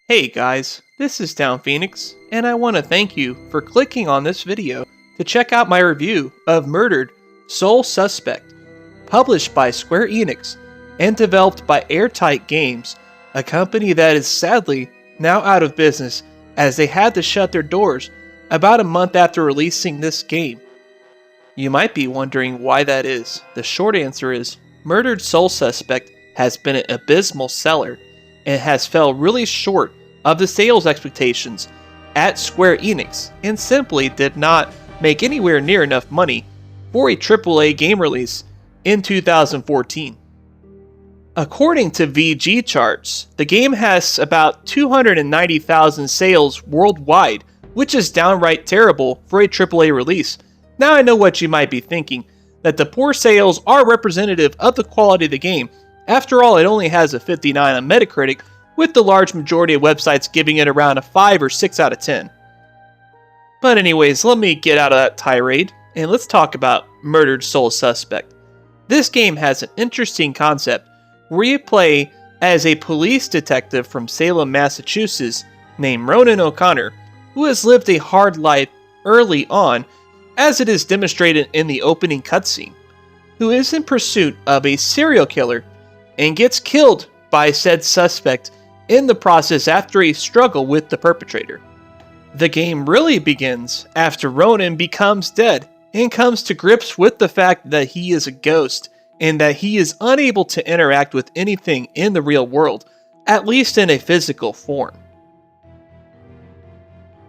Hey guys, this is Downphoenix, and I want to thank you for clicking on this video to check out my review of Murdered Soul Suspect, published by Square Enix and developed by Airtight Games, a company that is sadly now out of business as they had to shut their doors about a month after releasing this game. You might be wondering why that is. The short answer is, Murdered Soul Suspect has been an abysmal seller and has fell really short of the sales expectations at Square Enix and simply did not make anywhere near enough money for a AAA game release in 2014. According to VG charts, the game has about 290,000 sales worldwide, which is downright terrible for a AAA release. Now I know what you might be thinking, that the poor sales are representative of the quality of the game. After all, it only has a 59 on Metacritic, with the large majority of websites giving it around a 5 or 6 out of 10. But anyways, let me get out of that tirade, and let's talk about Murdered Soul Suspect. This game has an interesting concept, where you play as a police detective from Salem, Massachusetts, named Ronan O'Connor, who has lived a hard life early on, as it is demonstrated in the opening cutscene, who is in pursuit of a serial killer and gets killed by said suspect in the process after a struggle with the perpetrator. The game really begins after Ronan becomes dead and comes to grips with the fact that he is a ghost and that he is unable to interact with anything in the real world, at least in a physical form.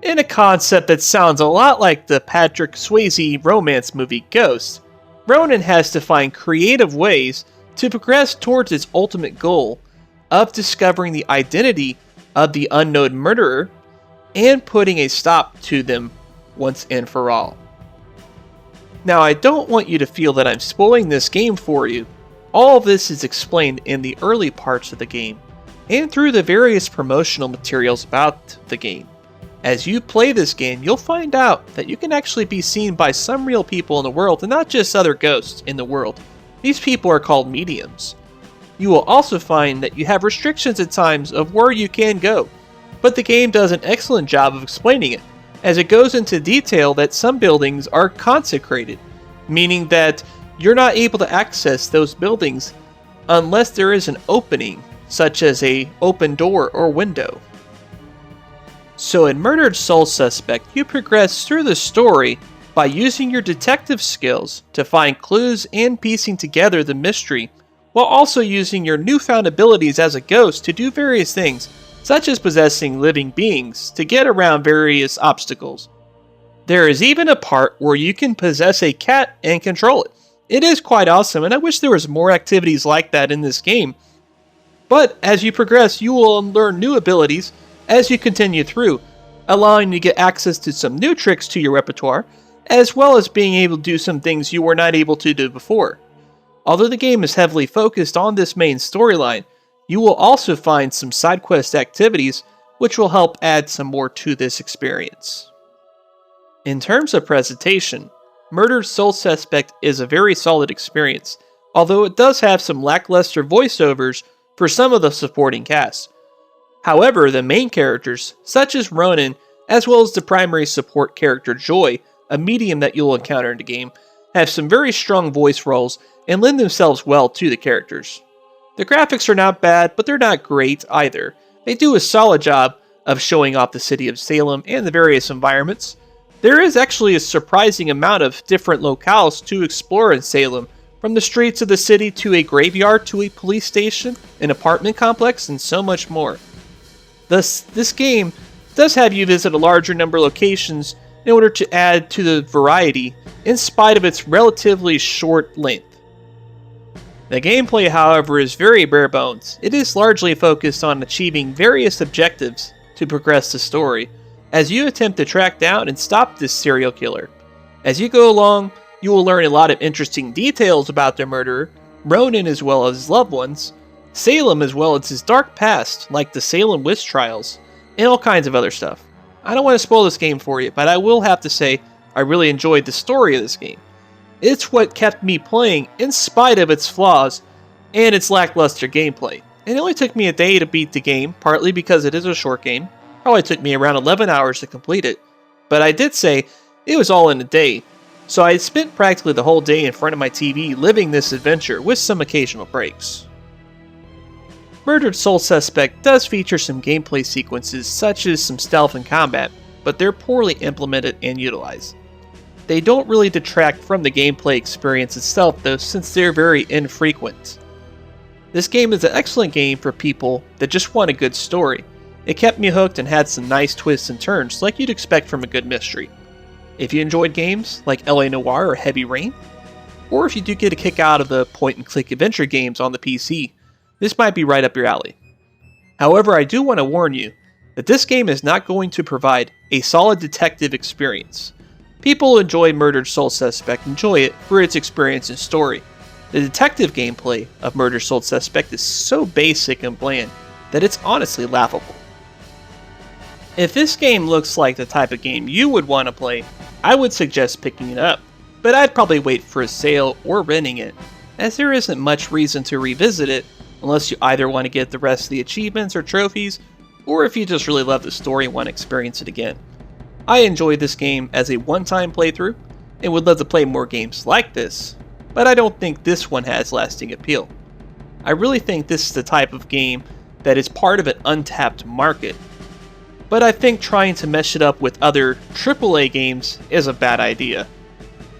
In a concept that sounds a lot like the Patrick Swayze romance movie Ghost, Ronan has to find creative ways to progress towards its ultimate goal of discovering the identity of the unknown murderer and putting a stop to them once and for all. Now, I don't want you to feel that I'm spoiling this game for you. All of this is explained in the early parts of the game and through the various promotional materials about the game. As you play this game, you'll find out that you can actually be seen by some real people in the world and not just other ghosts in the world. These people are called mediums. You will also find that you have restrictions at times of where you can go, but the game does an excellent job of explaining it, as it goes into detail that some buildings are consecrated, meaning that you're not able to access those buildings unless there is an opening, such as an open door or window. So in Murdered Soul Suspect, you progress through the story by using your detective skills to find clues and piecing together the mystery, while also using your newfound abilities as a ghost to do various things, such as possessing living beings to get around various obstacles. There is even a part where you can possess a cat and control it. It is quite awesome, and I wish there was more activities like that in this game. But as you progress, you will learn new abilities as you continue through, allowing you to get access to some new tricks to your repertoire, as well as being able to do some things you were not able to do before. Although the game is heavily focused on this main storyline, you will also find some side quest activities which will help add some more to this experience. In terms of presentation, Murdered Soul Suspect is a very solid experience, although it does have some lackluster voiceovers for some of the supporting cast. However, the main characters, such as Ronan, as well as the primary support character Joy, a medium that you'll encounter in the game, have some very strong voice roles and lend themselves well to the characters. The graphics are not bad, but they're not great either. They do a solid job of showing off the city of Salem and the various environments. There is actually a surprising amount of different locales to explore in Salem, from the streets of the city to a graveyard to a police station, an apartment complex, and so much more. Thus, this game does have you visit a larger number of locations in order to add to the variety, in spite of its relatively short length. The gameplay, however, is very bare bones. It is largely focused on achieving various objectives to progress the story, as you attempt to track down and stop this serial killer. As you go along, you will learn a lot of interesting details about the murderer, Ronan as well as his loved ones, Salem as well as his dark past, like the Salem witch trials, and all kinds of other stuff. I don't want to spoil this game for you, but I will have to say I really enjoyed the story of this game. It's what kept me playing in spite of its flaws and its lackluster gameplay. It only took me a day to beat the game, partly because it is a short game. Probably took me around 11 hours to complete it. But I did say it was all in a day, so I spent practically the whole day in front of my TV living this adventure with some occasional breaks. Murdered Soul Suspect does feature some gameplay sequences such as some stealth and combat, but they're poorly implemented and utilized. They don't really detract from the gameplay experience itself though, since they're very infrequent. This game is an excellent game for people that just want a good story. It kept me hooked and had some nice twists and turns like you'd expect from a good mystery. If you enjoyed games like LA Noire or Heavy Rain, or if you do get a kick out of the point-and-click adventure games on the PC, this might be right up your alley. However, I do want to warn you that this game is not going to provide a solid detective experience. People who enjoy Murdered Soul Suspect enjoy it for its experience and story. The detective gameplay of Murdered Soul Suspect is so basic and bland that it's honestly laughable. If this game looks like the type of game you would want to play, I would suggest picking it up, but I'd probably wait for a sale or renting it, as there isn't much reason to revisit it unless you either want to get the rest of the achievements or trophies, or if you just really love the story and want to experience it again. I enjoyed this game as a one-time playthrough, and would love to play more games like this, but I don't think this one has lasting appeal. I really think this is the type of game that is part of an untapped market, but I think trying to mesh it up with other AAA games is a bad idea.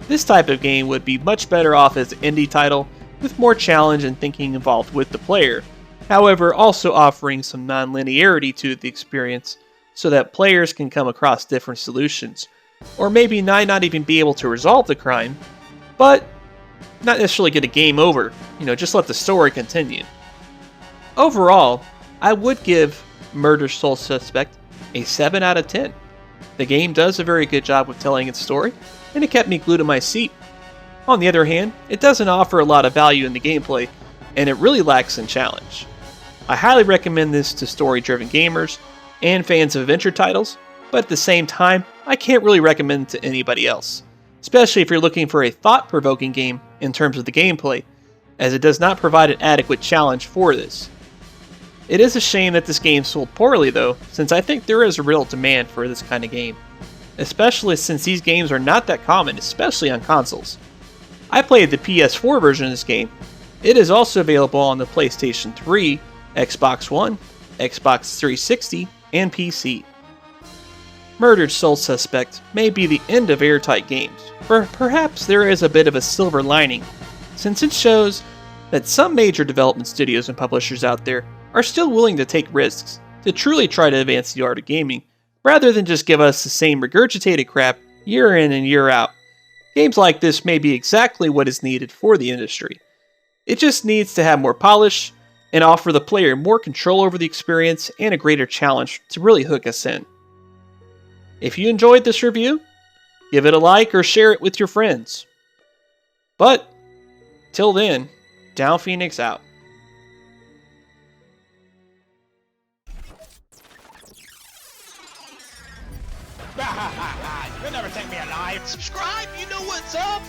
This type of game would be much better off as an indie title with more challenge and thinking involved with the player, however also offering some non-linearity to the experience so that players can come across different solutions, or maybe not even be able to resolve the crime, but not necessarily get a game over, just let the story continue. Overall, I would give Murder Soul Suspect a 7 out of 10. The game does a very good job of telling its story, and it kept me glued to my seat. On the other hand, it doesn't offer a lot of value in the gameplay, and it really lacks in challenge. I highly recommend this to story-driven gamers and fans of adventure titles, but at the same time, I can't really recommend it to anybody else, especially if you're looking for a thought-provoking game in terms of the gameplay, as it does not provide an adequate challenge for this. It is a shame that this game sold poorly though, since I think there is a real demand for this kind of game, especially since these games are not that common, especially on consoles. I played the PS4 version of this game. It is also available on the PlayStation 3, Xbox One, Xbox 360, and PC. Murdered Soul Suspect may be the end of airtight games, but perhaps there is a bit of a silver lining, since it shows that some major development studios and publishers out there are still willing to take risks to truly try to advance the art of gaming, rather than just give us the same regurgitated crap year in and year out. Games like this may be exactly what is needed for the industry. It just needs to have more polish and offer the player more control over the experience and a greater challenge to really hook us in. If you enjoyed this review, give it a like or share it with your friends. But, till then, Downphoenix out. You'll never take me alive. Subscribe, you know what's up.